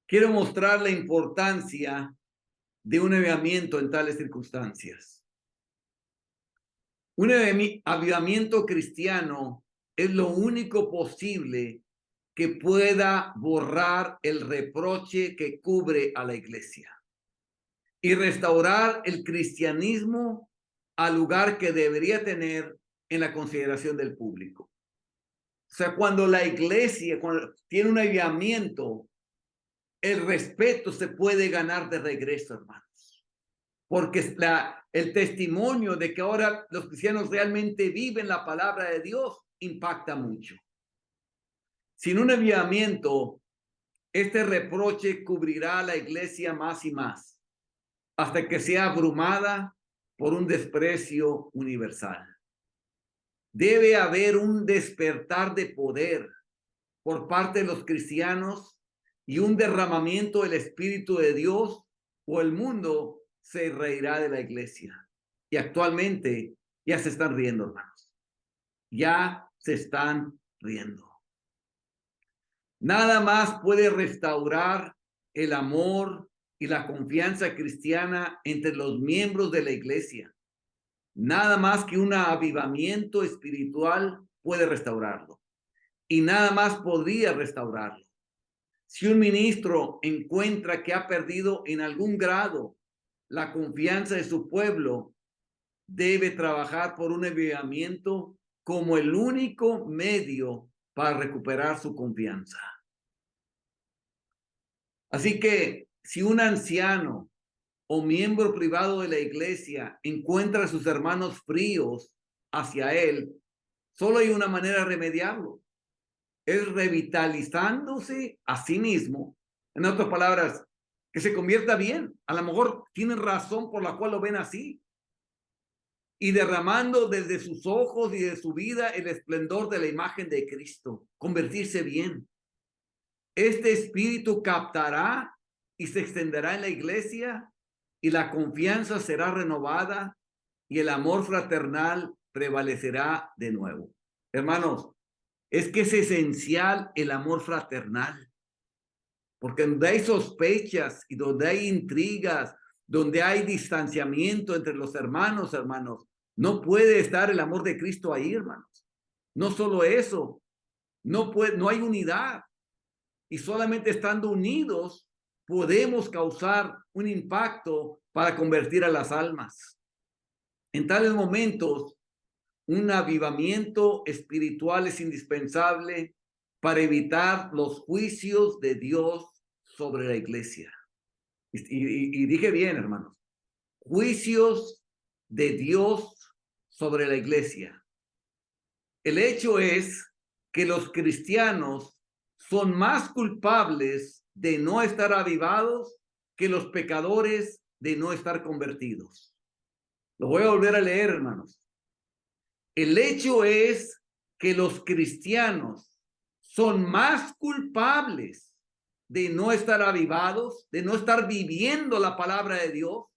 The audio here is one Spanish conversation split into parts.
quiero mostrar la importancia de un avivamiento en tales circunstancias. Un avivamiento cristiano es lo único posible que pueda borrar el reproche que cubre a la iglesia y restaurar el cristianismo al lugar que debería tener en la consideración del público. O sea, cuando la iglesia tiene un avivamiento, el respeto se puede ganar de regreso, hermanos. Porque el testimonio de que ahora los cristianos realmente viven la palabra de Dios impacta mucho. Sin un avivamiento, este reproche cubrirá a la iglesia más y más, hasta que sea abrumada por un desprecio universal. Debe haber un despertar de poder por parte de los cristianos y un derramamiento del Espíritu de Dios, o el mundo se reirá de la iglesia. Y actualmente ya se están riendo, hermanos. Ya se están riendo. Nada más puede restaurar el amor y la confianza cristiana entre los miembros de la iglesia. Nada más que un avivamiento espiritual puede restaurarlo. Y nada más podría restaurarlo. Si un ministro encuentra que ha perdido en algún grado la confianza de su pueblo, debe trabajar por un avivamiento como el único medio para recuperar su confianza. Así que si un anciano o miembro privado de la iglesia encuentra a sus hermanos fríos hacia él, solo hay una manera de remediarlo. Es revitalizándose a sí mismo. En otras palabras, que se convierta bien. A lo mejor tienen razón por la cual lo ven así. Y derramando desde sus ojos y de su vida el esplendor de la imagen de Cristo. Convertirse bien. Este espíritu captará y se extenderá en la iglesia, y la confianza será renovada y el amor fraternal prevalecerá de nuevo. Hermanos, es que es esencial el amor fraternal, porque donde hay sospechas y donde hay intrigas, donde hay distanciamiento entre los hermanos, no puede estar el amor de Cristo ahí, hermanos. No solo eso, no hay unidad, y solamente estando unidos podemos causar un impacto para convertir a las almas. En tales momentos, un avivamiento espiritual es indispensable para evitar los juicios de Dios sobre la iglesia. Y dije bien, hermanos, juicios de Dios sobre la iglesia. El hecho es que los cristianos son más culpables de no estar avivados que los pecadores de no estar convertidos. Lo voy a volver a leer, hermanos. El hecho es que los cristianos son más culpables de no estar avivados, de no estar viviendo la palabra de Dios,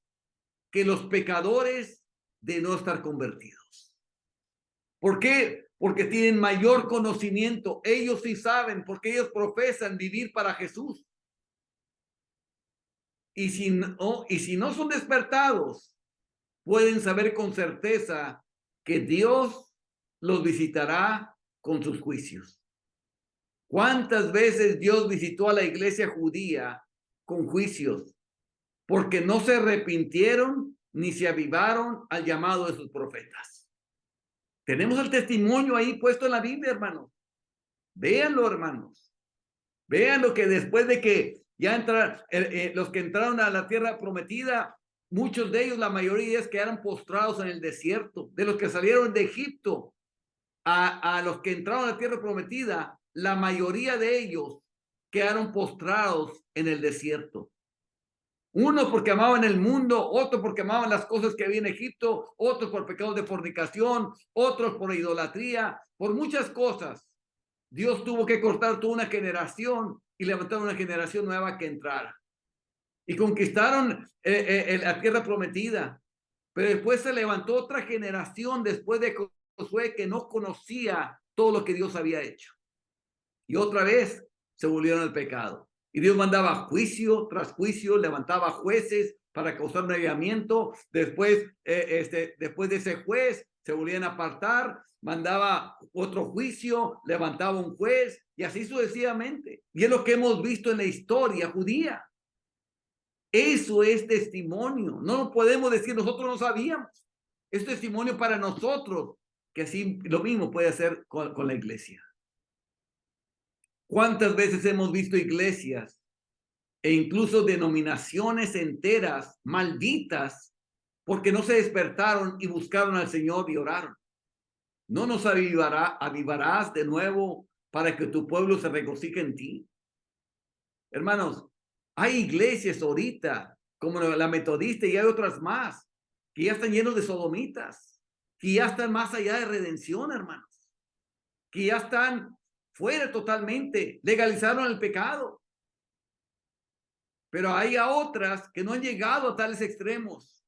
que los pecadores de no estar convertidos. ¿Por qué? Porque tienen mayor conocimiento. Ellos sí saben, porque ellos profesan vivir para Jesús. Y si no son despertados, pueden saber con certeza que Dios los visitará con sus juicios. ¿Cuántas veces Dios visitó a la iglesia judía con juicios? Porque no se arrepintieron ni se avivaron al llamado de sus profetas. Tenemos el testimonio ahí puesto en la Biblia, hermanos. Véanlo, hermanos. Vean lo que después de que ya entraron, los que entraron a la tierra prometida, muchos de ellos, la mayoría de ellos quedaron postrados en el desierto. De los que salieron de Egipto a los que entraron a la tierra prometida, la mayoría de ellos quedaron postrados en el desierto. Unos porque amaban el mundo, otros porque amaban las cosas que había en Egipto, otros por pecados de fornicación, otros por idolatría, por muchas cosas. Dios tuvo que cortar toda una generación y levantar una generación nueva que entrara. Y conquistaron la tierra prometida. Pero después se levantó otra generación después de Josué que no conocía todo lo que Dios había hecho. Y otra vez se volvieron al pecado. Y Dios mandaba juicio tras juicio, levantaba jueces para causar un avivamiento. Después, después de ese juez, se volvían a apartar, mandaba otro juicio, levantaba un juez y así sucesivamente. Y es lo que hemos visto en la historia judía. Eso es testimonio. No lo podemos decir, nosotros no sabíamos. Es testimonio para nosotros, que así lo mismo puede hacer con la iglesia. ¿Cuántas veces hemos visto iglesias e incluso denominaciones enteras malditas porque no se despertaron y buscaron al Señor y oraron? ¿No nos avivarás de nuevo para que tu pueblo se regocije en ti? Hermanos, hay iglesias ahorita, como la metodista, y hay otras más, que ya están llenos de sodomitas, que ya están más allá de redención, hermanos, que ya están fuera totalmente, legalizaron el pecado. Pero hay a otras que no han llegado a tales extremos.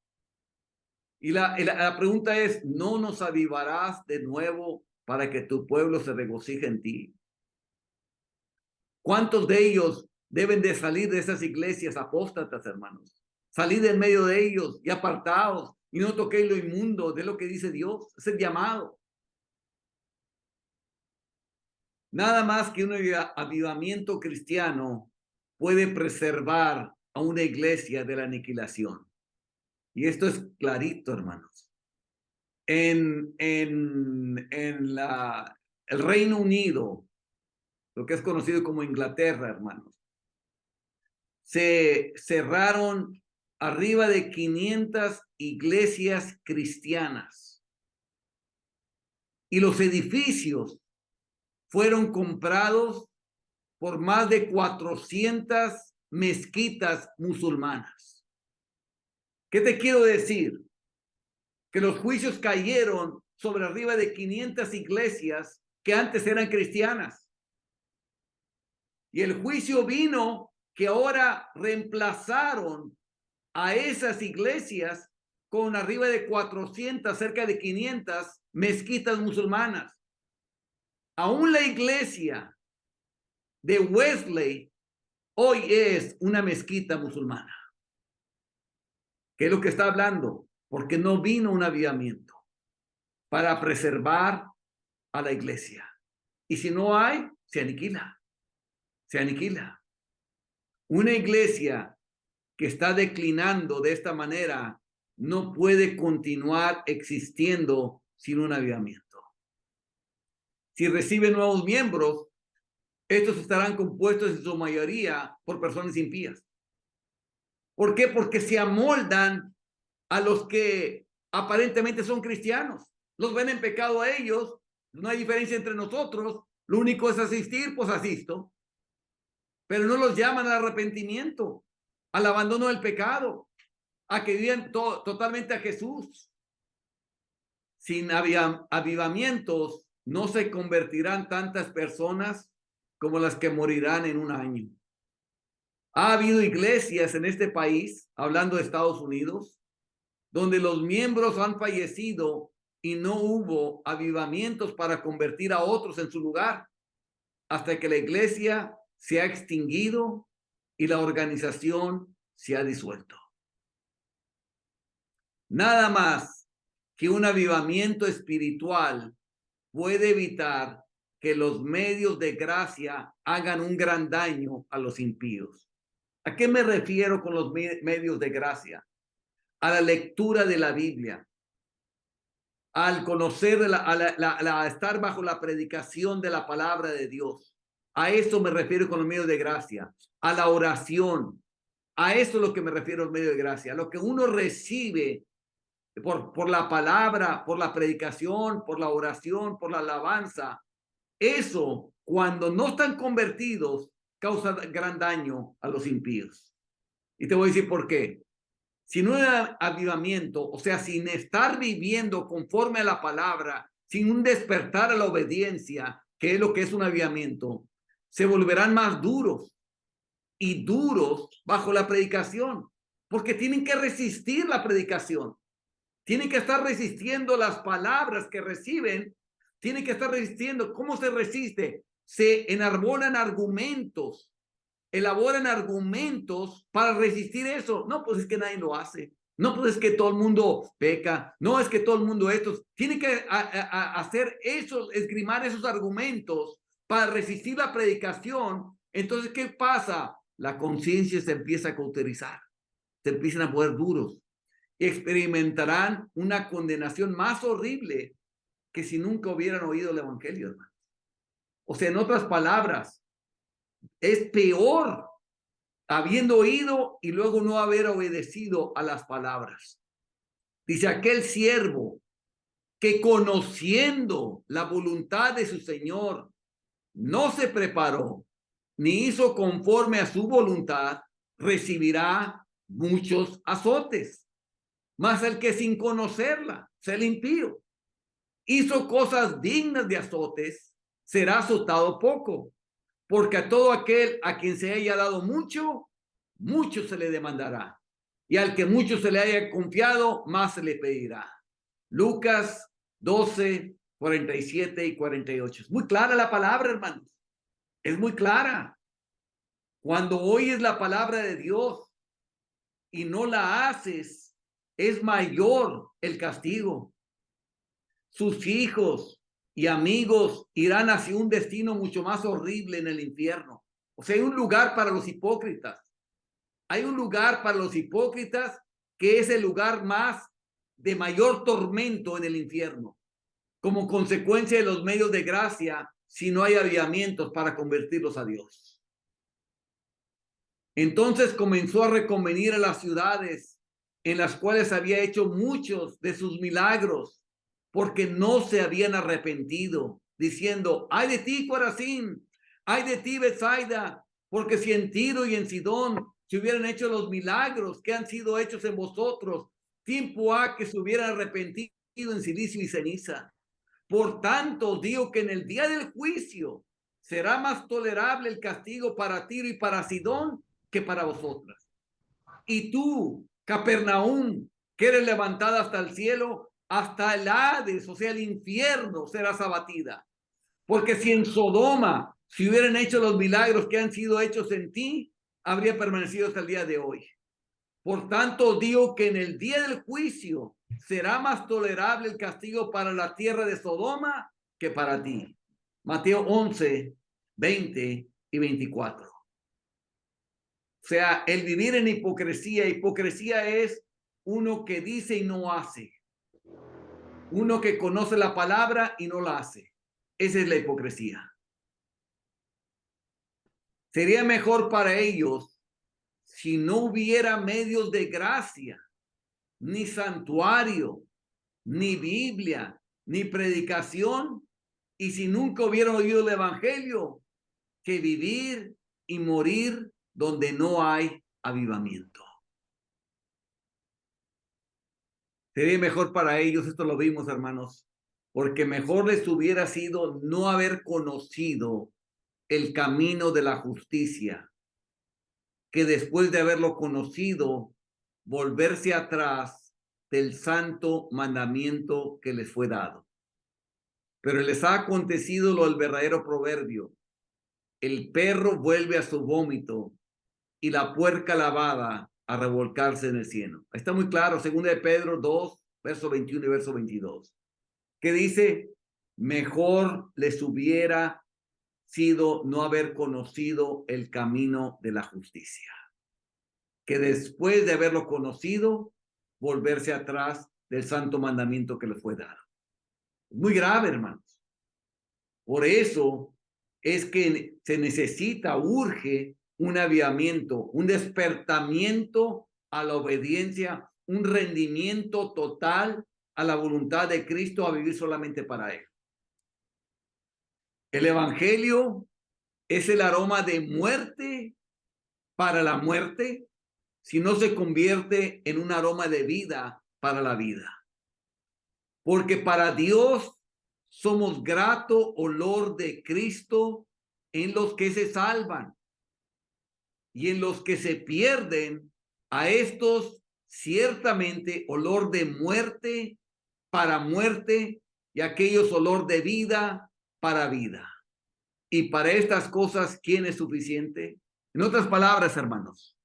Y la pregunta es, ¿no nos avivarás de nuevo para que tu pueblo se regocije en ti? ¿Cuántos de ellos deben de salir de esas iglesias apóstatas, hermanos? Salir en medio de ellos y apartados y no toquéis lo inmundo de lo que dice Dios. Es el llamado. Nada más que un avivamiento cristiano puede preservar a una iglesia de la aniquilación. Y esto es clarito, hermanos. El Reino Unido, lo que es conocido como Inglaterra, hermanos, se cerraron arriba de 500 iglesias cristianas. Y los edificios fueron comprados por más de 400 mezquitas musulmanas. ¿Qué te quiero decir? Que los juicios cayeron sobre arriba de 500 iglesias que antes eran cristianas. Y el juicio vino que ahora reemplazaron a esas iglesias con arriba de 400, cerca de 500 mezquitas musulmanas. Aún la iglesia de Wesley hoy es una mezquita musulmana. ¿Qué es lo que está hablando? Porque no vino un avivamiento para preservar a la iglesia. Y si no hay, se aniquila. Se aniquila. Una iglesia que está declinando de esta manera no puede continuar existiendo sin un avivamiento. Si recibe nuevos miembros, estos estarán compuestos en su mayoría por personas impías. ¿Por qué? Porque se amoldan a los que aparentemente son cristianos. Los ven en pecado a ellos. No hay diferencia entre nosotros. Lo único es asistir, pues asisto. Pero no los llaman al arrepentimiento, al abandono del pecado, a que vivan totalmente a Jesús. Sin avivamientos no se convertirán tantas personas como las que morirán en un año. Ha habido iglesias en este país, hablando de Estados Unidos, donde los miembros han fallecido y no hubo avivamientos para convertir a otros en su lugar, hasta que la iglesia se ha extinguido y la organización se ha disuelto. Nada más que un avivamiento espiritual puede evitar que los medios de gracia hagan un gran daño a los impíos. ¿A qué me refiero con los medios de gracia? A la lectura de la Biblia, al conocer, a estar bajo la predicación de la palabra de Dios. A eso me refiero con los medios de gracia, a la oración. A eso es lo que me refiero al medio de gracia, a lo que uno recibe por la palabra, por la predicación, por la oración, por la alabanza. Eso, cuando no están convertidos, causa gran daño a los impíos. Y te voy a decir por qué. Sin un avivamiento, o sea, sin estar viviendo conforme a la palabra, sin un despertar a la obediencia, que es lo que es un avivamiento, se volverán más duros y duros bajo la predicación, porque tienen que resistir la predicación. Tienen que estar resistiendo las palabras que reciben. Tienen que estar resistiendo. ¿Cómo se resiste? Se enarbolan argumentos elaboran argumentos para resistir eso. No, pues es que nadie lo hace. No, pues es que todo el mundo peca. No, es que todo el mundo esto. Tiene que hacer eso, esgrimar esos argumentos para resistir la predicación. Entonces, ¿qué pasa? La conciencia se empieza a cauterizar. Se empiezan a poner duros. Y experimentarán una condenación más horrible que si nunca hubieran oído el evangelio, hermano. O sea, en otras palabras, es peor habiendo oído y luego no haber obedecido a las palabras. Dice aquel siervo que conociendo la voluntad de su Señor no se preparó ni hizo conforme a su voluntad, recibirá muchos azotes. Mas el que sin conocerla, el impío, hizo cosas dignas de azotes, será azotado poco. Porque a todo aquel a quien se haya dado mucho, mucho se le demandará. Y al que mucho se le haya confiado, más se le pedirá. Lucas 12, 47 y 48. Es muy clara la palabra, hermanos. Es muy clara. Cuando oyes la palabra de Dios y no la haces, es mayor el castigo. Sus hijos y amigos irán hacia un destino mucho más horrible en el infierno. O sea, hay un lugar para los hipócritas. Hay un lugar para los hipócritas que es el lugar más de mayor tormento en el infierno, como consecuencia de los medios de gracia, si no hay avivamientos para convertirlos a Dios. Entonces comenzó a reconvenir a las ciudades en las cuales había hecho muchos de sus milagros, porque no se habían arrepentido, diciendo, ay de ti, Corazín, ay de ti, Betsaida, porque si en Tiro y en Sidón se hubieran hecho los milagros que han sido hechos en vosotros, tiempo ha que se hubieran arrepentido en silicio y ceniza. Por tanto, digo que en el día del juicio será más tolerable el castigo para Tiro y para Sidón que para vosotras. Y tú, Capernaum, que eres levantada hasta el cielo, hasta el Hades, o sea, el infierno, serás abatida. Porque si en Sodoma se hubieran hecho los milagros que han sido hechos en ti, habría permanecido hasta el día de hoy. Por tanto, digo que en el día del juicio será más tolerable el castigo para la tierra de Sodoma que para ti. Mateo 11, 20 y 24. O sea, el vivir en hipocresía. Hipocresía es uno que dice y no hace. Uno que conoce la palabra y no la hace. Esa es la hipocresía. Sería mejor para ellos si no hubiera medios de gracia, ni santuario, ni Biblia, ni predicación, y si nunca hubieran oído el evangelio, que vivir y morir donde no hay avivamiento. Sería mejor para ellos, esto lo vimos, hermanos, porque mejor les hubiera sido no haber conocido el camino de la justicia, que después de haberlo conocido, volverse atrás del santo mandamiento que les fue dado. Pero les ha acontecido lo del verdadero proverbio: el perro vuelve a su vómito y la puerca lavada a revolcarse en el cieno. Está muy claro, 2 de Pedro 2, verso 21 y verso 22, que dice, mejor les hubiera sido no haber conocido el camino de la justicia, que después de haberlo conocido, volverse atrás del santo mandamiento que les fue dado. Muy grave, hermanos. Por eso es que se necesita, urge un avivamiento, un despertamiento a la obediencia, un rendimiento total a la voluntad de Cristo, a vivir solamente para Él. El evangelio es el aroma de muerte para la muerte, si no se convierte en un aroma de vida para la vida. Porque para Dios somos grato olor de Cristo en los que se salvan, y en los que se pierden, a estos ciertamente olor de muerte para muerte, y aquellos olor de vida para vida. Y para estas cosas, ¿quién es suficiente? En otras palabras, hermanos,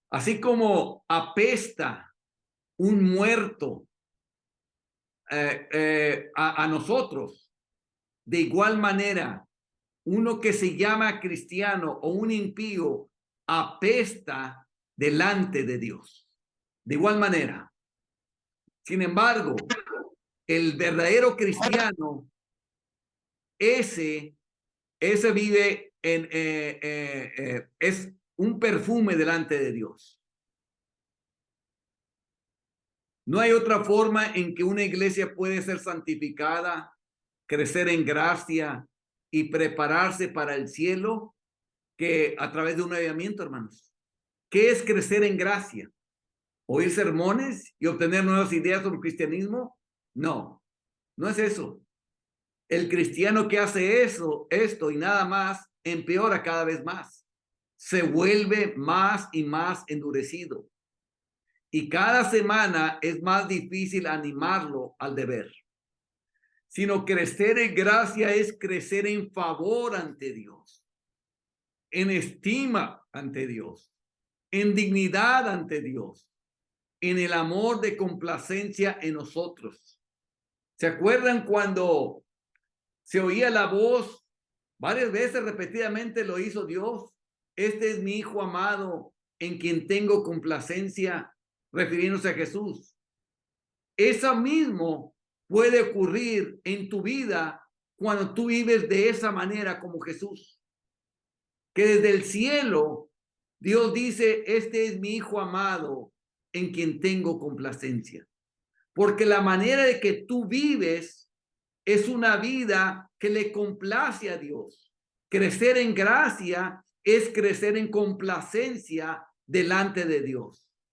así como apesta un muerto a nosotros, de igual manera, uno que se llama cristiano o un impío apesta delante de Dios. De igual manera. Sin embargo, el verdadero cristiano, ese vive es un perfume delante de Dios. No hay otra forma en que una iglesia puede ser santificada, crecer en gracia y prepararse para el cielo que a través de un avivamiento, hermanos. ¿Qué es crecer en gracia? ¿Oír sermones y obtener nuevas ideas sobre el cristianismo? No, no es eso. El cristiano que hace esto y nada más, empeora cada vez más. Se vuelve más y más endurecido. Y cada semana es más difícil animarlo al deber. Sino crecer en gracia es crecer en favor ante Dios, en estima ante Dios, en dignidad ante Dios, en el amor de complacencia en nosotros. ¿Se acuerdan cuando se oía la voz? Varias veces repetidamente lo hizo Dios. Este es mi Hijo amado, en quien tengo complacencia, refiriéndose a Jesús. Eso mismo puede ocurrir en tu vida cuando tú vives de esa manera como Jesús. Que desde el cielo Dios dice, este es mi Hijo amado, en quien tengo complacencia. Porque la manera de que tú vives es una vida que le complace a Dios. Crecer en gracia es crecer en complacencia delante de Dios.